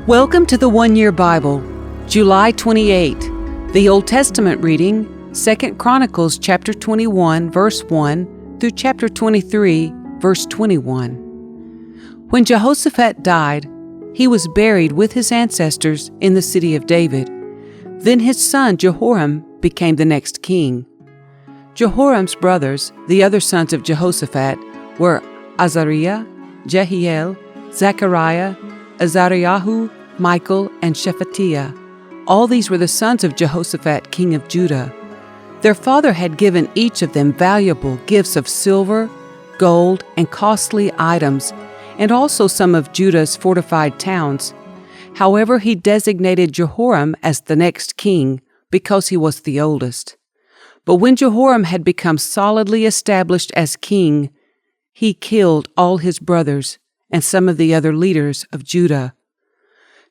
Welcome to the One Year Bible, July 28. The Old Testament reading, 2 Chronicles chapter 21, verse 1 through chapter 23, verse 21. When Jehoshaphat died, he was buried with his ancestors in the city of David. Then his son Jehoram became the next king. Jehoram's brothers, the other sons of Jehoshaphat, were Azariah, Jehiel, Zechariah, Azariahu, Michael, and Shephatiah. All these were the sons of Jehoshaphat, king of Judah. Their father had given each of them valuable gifts of silver, gold, and costly items, and also some of Judah's fortified towns. However, he designated Jehoram as the next king because he was the oldest. But when Jehoram had become solidly established as king, he killed all his brothers and some of the other leaders of Judah.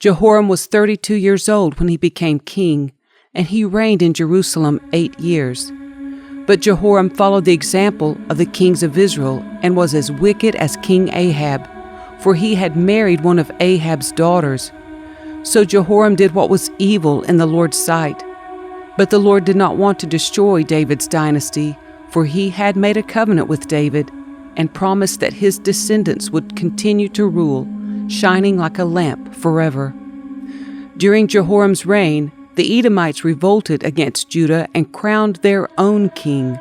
Jehoram was 32 years old when he became king, and he reigned in Jerusalem 8 years. But Jehoram followed the example of the kings of Israel and was as wicked as King Ahab, for he had married one of Ahab's daughters. So Jehoram did what was evil in the Lord's sight. But the Lord did not want to destroy David's dynasty, for he had made a covenant with David and promised that his descendants would continue to rule, shining like a lamp forever. During Jehoram's reign, the Edomites revolted against Judah and crowned their own king.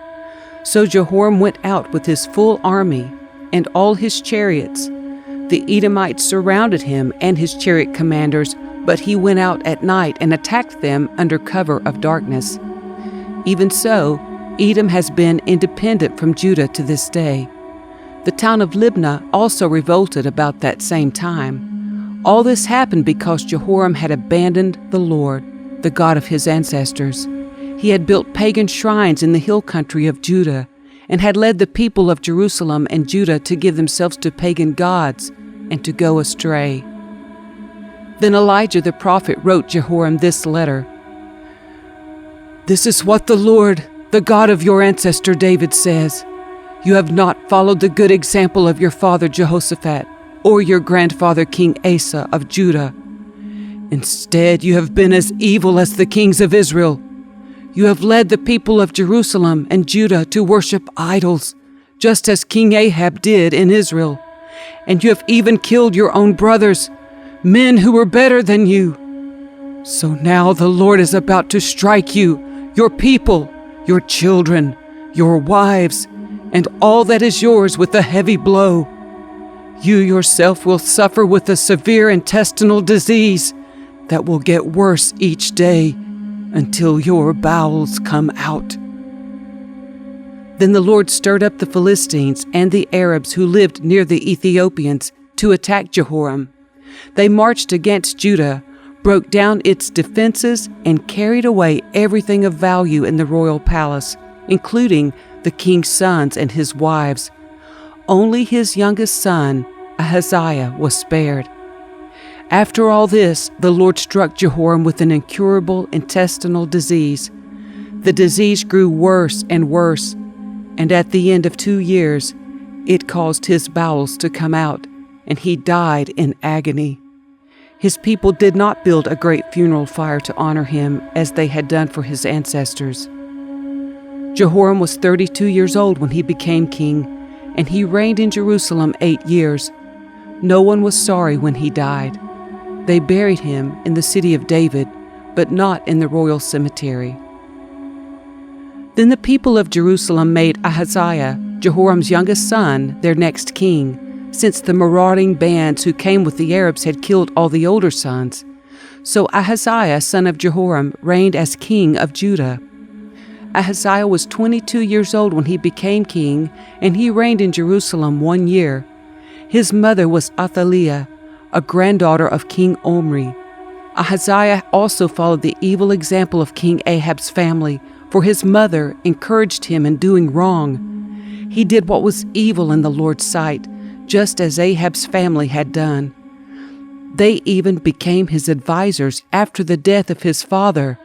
So Jehoram went out with his full army and all his chariots. The Edomites surrounded him and his chariot commanders, but he went out at night and attacked them under cover of darkness. Even so, Edom has been independent from Judah to this day. The town of Libnah also revolted about that same time. All this happened because Jehoram had abandoned the Lord, the God of his ancestors. He had built pagan shrines in the hill country of Judah and had led the people of Jerusalem and Judah to give themselves to pagan gods and to go astray. Then Elijah the prophet wrote Jehoram this letter. "This is what the Lord, the God of your ancestor David, says. You have not followed the good example of your father Jehoshaphat or your grandfather King Asa of Judah. Instead, you have been as evil as the kings of Israel. You have led the people of Jerusalem and Judah to worship idols, just as King Ahab did in Israel. And you have even killed your own brothers, men who were better than you. So now the Lord is about to strike you, your people, your children, your wives, and all that is yours with a heavy blow. You yourself will suffer with a severe intestinal disease that will get worse each day until your bowels come out." Then the Lord stirred up the Philistines and the Arabs who lived near the Ethiopians to attack Jehoram. They marched against Judah, broke down its defenses, and carried away everything of value in the royal palace, including the king's sons and his wives. Only his youngest son, Ahaziah, was spared. After all this, the Lord struck Jehoram with an incurable intestinal disease. The disease grew worse and worse, and at the end of 2 years, it caused his bowels to come out, and he died in agony. His people did not build a great funeral fire to honor him as they had done for his ancestors. Jehoram was 32 years old when he became king, and he reigned in Jerusalem 8 years. No one was sorry when he died. They buried him in the city of David, but not in the royal cemetery. Then the people of Jerusalem made Ahaziah, Jehoram's youngest son, their next king, since the marauding bands who came with the Arabs had killed all the older sons. So Ahaziah, son of Jehoram, reigned as king of Judah. Ahaziah was 22 years old when he became king, and he reigned in Jerusalem 1 year. His mother was Athaliah, a granddaughter of King Omri. Ahaziah also followed the evil example of King Ahab's family, for his mother encouraged him in doing wrong. He did what was evil in the Lord's sight, just as Ahab's family had done. They even became his advisors after the death of his father,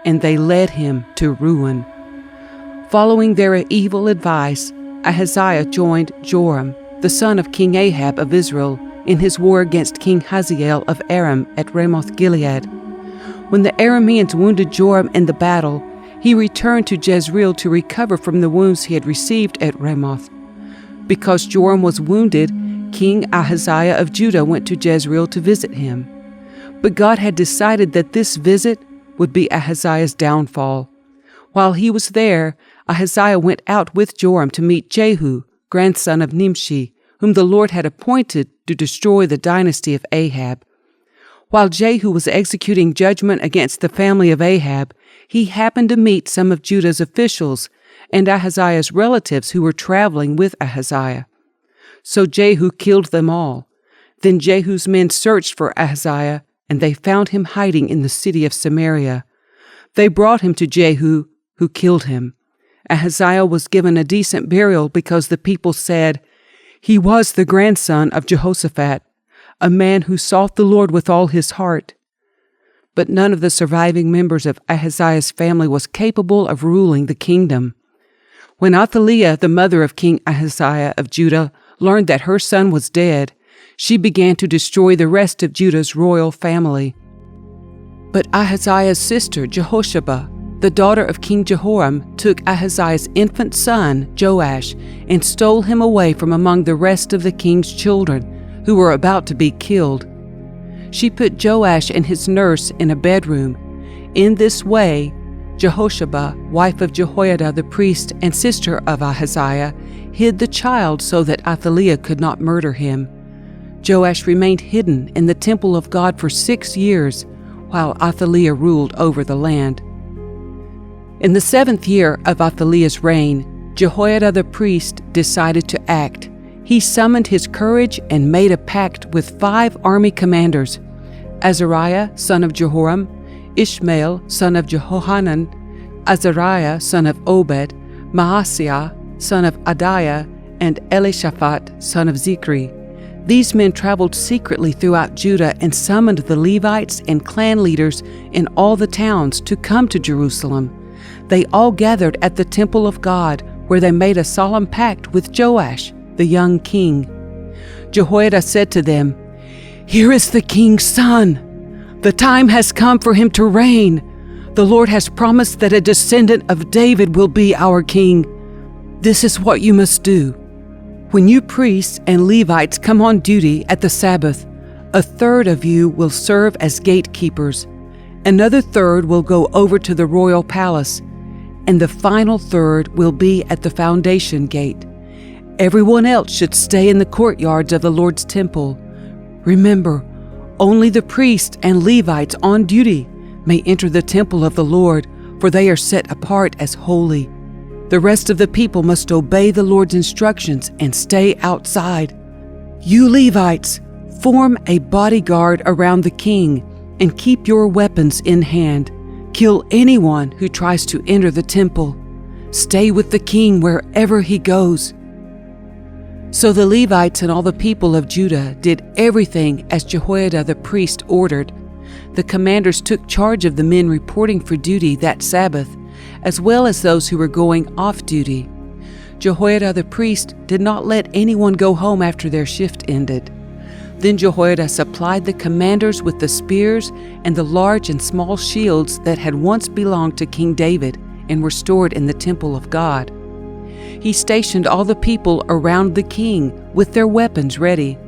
and they led him to ruin. Following their evil advice, Ahaziah joined Joram, the son of King Ahab of Israel, in his war against King Hazael of Aram at Ramoth Gilead. When the Arameans wounded Joram in the battle, he returned to Jezreel to recover from the wounds he had received at Ramoth. Because Joram was wounded, King Ahaziah of Judah went to Jezreel to visit him. But God had decided that this visit would be Ahaziah's downfall. While he was there, Ahaziah went out with Joram to meet Jehu, grandson of Nimshi, whom the Lord had appointed to destroy the dynasty of Ahab. While Jehu was executing judgment against the family of Ahab, he happened to meet some of Judah's officials and Ahaziah's relatives who were traveling with Ahaziah. So Jehu killed them all. Then Jehu's men searched for Ahaziah, and they found him hiding in the city of Samaria. They brought him to Jehu, who killed him. Ahaziah was given a decent burial because the people said, "He was the grandson of Jehoshaphat, a man who sought the Lord with all his heart." But none of the surviving members of Ahaziah's family was capable of ruling the kingdom. When Athaliah, the mother of King Ahaziah of Judah, learned that her son was dead, she began to destroy the rest of Judah's royal family. But Ahaziah's sister, Jehosheba, the daughter of King Jehoram, took Ahaziah's infant son, Joash, and stole him away from among the rest of the king's children, who were about to be killed. She put Joash and his nurse in a bedroom. In this way, Jehosheba, wife of Jehoiada the priest and sister of Ahaziah, hid the child so that Athaliah could not murder him. Joash remained hidden in the temple of God for 6 years, while Athaliah ruled over the land. In the 7th year of Athaliah's reign, Jehoiada the priest decided to act. He summoned his courage and made a pact with 5 army commanders: Azariah, son of Jehoram, Ishmael, son of Jehohanan, Azariah, son of Obed, Maaseiah, son of Adiah, and Elishaphat, son of Zichri. These men traveled secretly throughout Judah and summoned the Levites and clan leaders in all the towns to come to Jerusalem. They all gathered at the temple of God, where they made a solemn pact with Joash, the young king. Jehoiada said to them, "Here is the king's son. The time has come for him to reign. The Lord has promised that a descendant of David will be our king. This is what you must do. When you priests and Levites come on duty at the Sabbath, 1/3 of you will serve as gatekeepers. Another 1/3 will go over to the royal palace, and the final 1/3 will be at the foundation gate. Everyone else should stay in the courtyards of the Lord's temple. Remember, only the priests and Levites on duty may enter the temple of the Lord, for they are set apart as holy. The rest of the people must obey the Lord's instructions and stay outside. You Levites, form a bodyguard around the king and keep your weapons in hand. Kill anyone who tries to enter the temple. Stay with the king wherever he goes." So the Levites and all the people of Judah did everything as Jehoiada the priest ordered. The commanders took charge of the men reporting for duty that Sabbath, as well as those who were going off duty. Jehoiada the priest did not let anyone go home after their shift ended. Then Jehoiada supplied the commanders with the spears and the large and small shields that had once belonged to King David and were stored in the temple of God. He stationed all the people around the king with their weapons ready.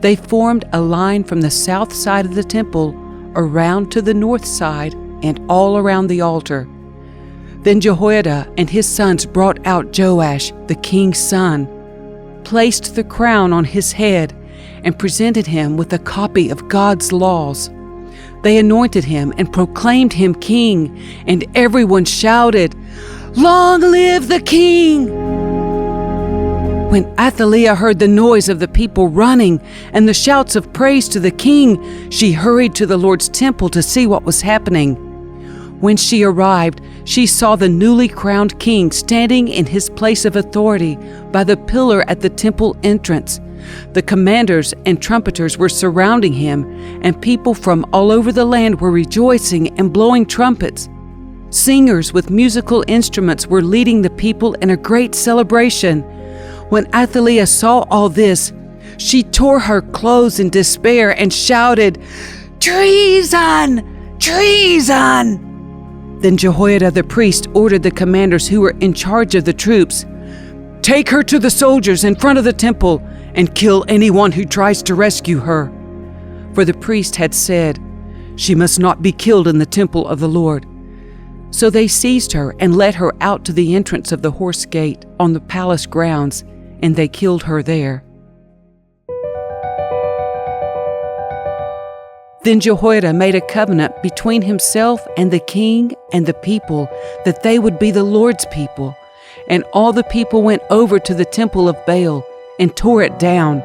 They formed a line from the south side of the temple around to the north side and all around the altar. Then Jehoiada and his sons brought out Joash, the king's son, placed the crown on his head, and presented him with a copy of God's laws. They anointed him and proclaimed him king, and everyone shouted, "Long live the king!" When Athaliah heard the noise of the people running and the shouts of praise to the king, she hurried to the Lord's temple to see what was happening. When she arrived, she saw the newly crowned king standing in his place of authority by the pillar at the temple entrance. The commanders and trumpeters were surrounding him, and people from all over the land were rejoicing and blowing trumpets. Singers with musical instruments were leading the people in a great celebration. When Athaliah saw all this, She tore her clothes in despair and shouted, "Treason! Treason!" Then Jehoiada the priest ordered the commanders who were in charge of the troops, "Take her to the soldiers in front of the temple and kill anyone who tries to rescue her." For the priest had said, "She must not be killed in the temple of the Lord." So they seized her and led her out to the entrance of the horse gate on the palace grounds, and they killed her there. Then Jehoiada made a covenant between himself and the king and the people that they would be the Lord's people. And all the people went over to the temple of Baal and tore it down.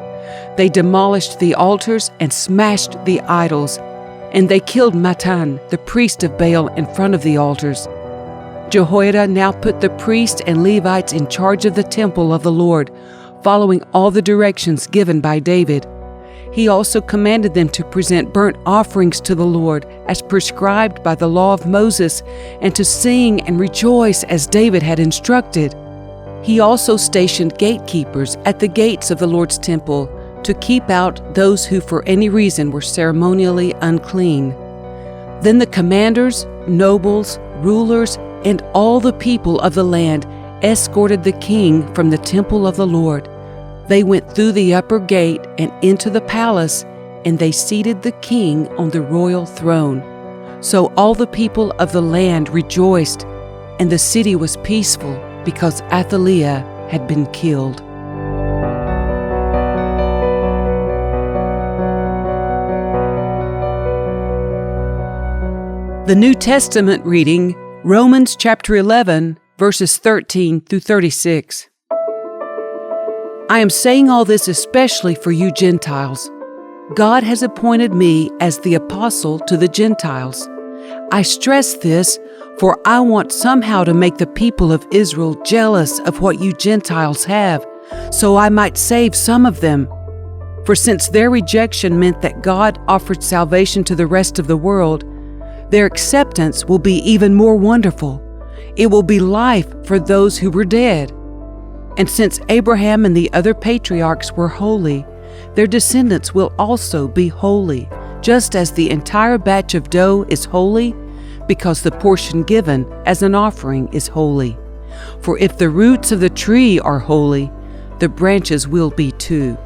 They demolished the altars and smashed the idols, and they killed Mattan, the priest of Baal, in front of the altars. Jehoiada now put the priests and Levites in charge of the temple of the Lord, following all the directions given by David. He also commanded them to present burnt offerings to the Lord as prescribed by the law of Moses, and to sing and rejoice as David had instructed. He also stationed gatekeepers at the gates of the Lord's temple to keep out those who for any reason were ceremonially unclean. Then the commanders, nobles, rulers, and all the people of the land escorted the king from the temple of the Lord. They went through the upper gate and into the palace, and they seated the king on the royal throne. So all the people of the land rejoiced, and the city was peaceful because Athaliah had been killed. The New Testament reading, Romans chapter 11, verses 13 through 36. I am saying all this especially for you Gentiles. God has appointed me as the apostle to the Gentiles. I stress this, for I want somehow to make the people of Israel jealous of what you Gentiles have, so I might save some of them. For since their rejection meant that God offered salvation to the rest of the world, their acceptance will be even more wonderful. It will be life for those who were dead. And since Abraham and the other patriarchs were holy, their descendants will also be holy, just as the entire batch of dough is holy, because the portion given as an offering is holy. For if the roots of the tree are holy, the branches will be too.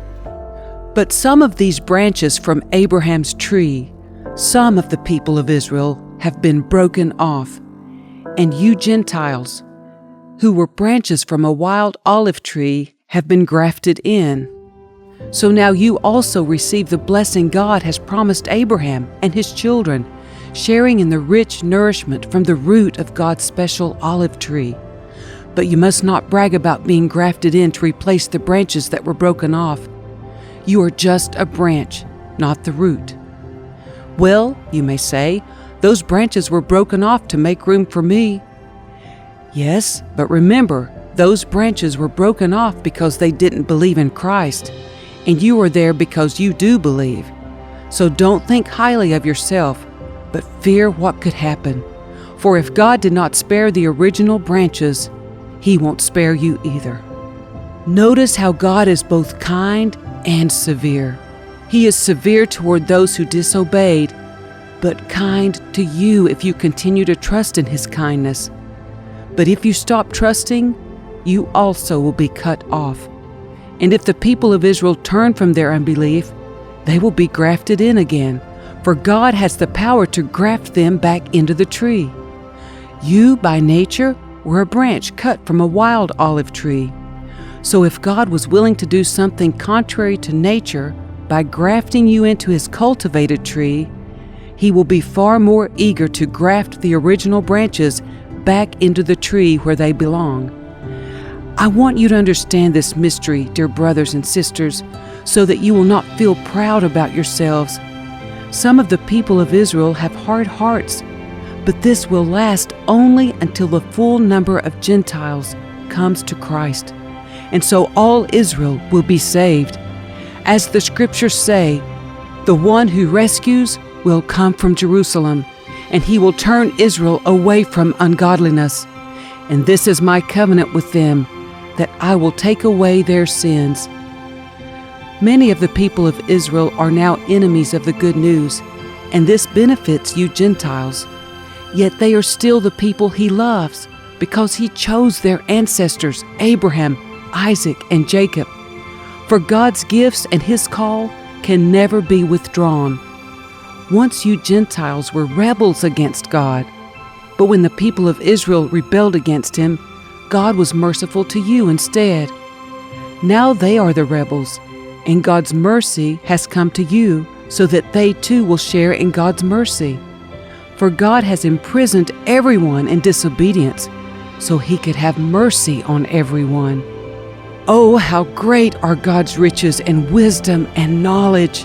But some of these branches from Abraham's tree, some of the people of Israel, have been broken off. And you Gentiles, who were branches from a wild olive tree, have been grafted in. So now you also receive the blessing God has promised Abraham and his children, sharing in the rich nourishment from the root of God's special olive tree. But you must not brag about being grafted in to replace the branches that were broken off. You are just a branch, not the root. Well, you may say, those branches were broken off to make room for me. Yes, but remember, those branches were broken off because they didn't believe in Christ, and you are there because you do believe. So don't think highly of yourself, but fear what could happen. For if God did not spare the original branches, He won't spare you either. Notice how God is both kind and severe. He is severe toward those who disobeyed, but kind to you if you continue to trust in His kindness. But if you stop trusting, you also will be cut off. And if the people of Israel turn from their unbelief, they will be grafted in again, for God has the power to graft them back into the tree. You, by nature, were a branch cut from a wild olive tree. So if God was willing to do something contrary to nature by grafting you into His cultivated tree, He will be far more eager to graft the original branches back into the tree where they belong. I want you to understand this mystery, dear brothers and sisters, so that you will not feel proud about yourselves. Some of the people of Israel have hard hearts, but this will last only until the full number of Gentiles comes to Christ, and so all Israel will be saved. As the Scriptures say, the one who rescues will come from Jerusalem, and He will turn Israel away from ungodliness. And this is my covenant with them, that I will take away their sins. Many of the people of Israel are now enemies of the good news, and this benefits you Gentiles. Yet they are still the people He loves, because He chose their ancestors, Abraham, Isaac, and Jacob. For God's gifts and His call can never be withdrawn. Once you Gentiles were rebels against God, but when the people of Israel rebelled against Him, God was merciful to you instead. Now they are the rebels, and God's mercy has come to you, so that they too will share in God's mercy. For God has imprisoned everyone in disobedience, so He could have mercy on everyone. Oh, how great are God's riches and wisdom and knowledge!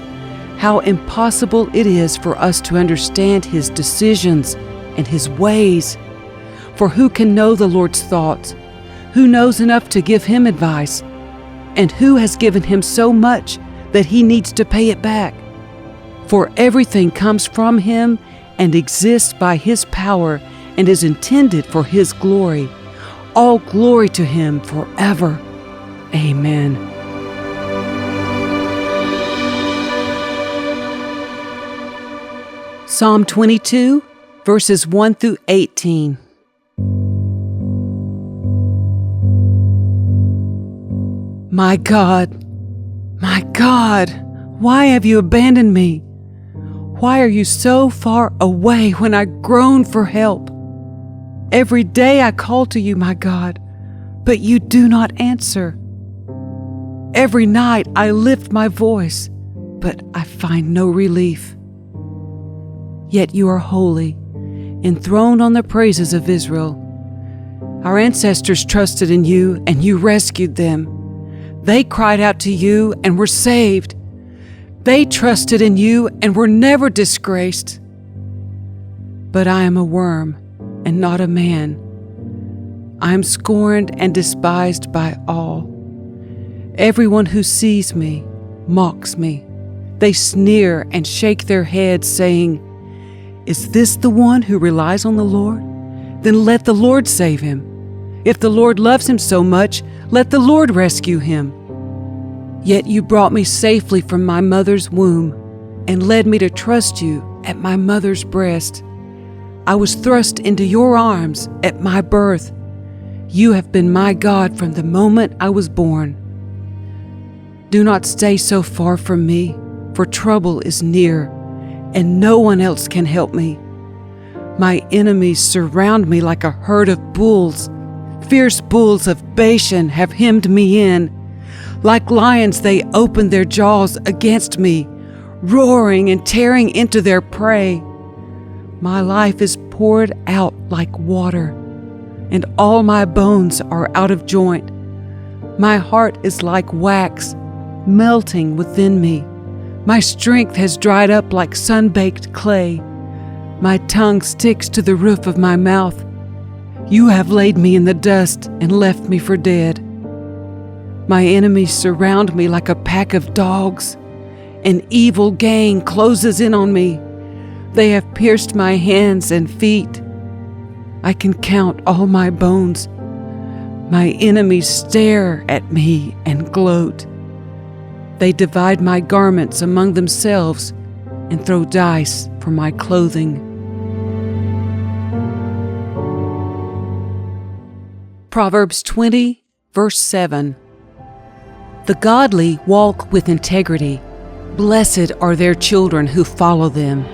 How impossible it is for us to understand His decisions and His ways. For who can know the Lord's thoughts? Who knows enough to give Him advice? And who has given Him so much that He needs to pay it back? For everything comes from Him and exists by His power and is intended for His glory. All glory to Him forever. Amen. Psalm 22, verses 1 through 18. My God, why have you abandoned me? Why are you so far away when I groan for help? Every day I call to you, my God, but you do not answer. Every night I lift my voice, but I find no relief. Yet you are holy, enthroned on the praises of Israel. Our ancestors trusted in you, and you rescued them. They cried out to you and were saved. They trusted in you and were never disgraced. But I am a worm and not a man. I am scorned and despised by all. Everyone who sees me mocks me. They sneer and shake their heads, saying, "Is this the one who relies on the Lord? Then let the Lord save him. If the Lord loves him so much, let the Lord rescue him." Yet you brought me safely from my mother's womb and led me to trust you at my mother's breast. I was thrust into your arms at my birth. You have been my God from the moment I was born. Do not stay so far from me, for trouble is near, and no one else can help me. My enemies surround me like a herd of bulls. Fierce bulls of Bashan have hemmed me in. Like lions, they open their jaws against me, roaring and tearing into their prey. My life is poured out like water, and all my bones are out of joint. My heart is like wax, melting within me. My strength has dried up like sun-baked clay. My tongue sticks to the roof of my mouth. You have laid me in the dust and left me for dead. My enemies surround me like a pack of dogs. An evil gang closes in on me. They have pierced my hands and feet. I can count all my bones. My enemies stare at me and gloat. They divide my garments among themselves and throw dice for my clothing. Proverbs 20, verse 7. The godly walk with integrity. Blessed are their children who follow them.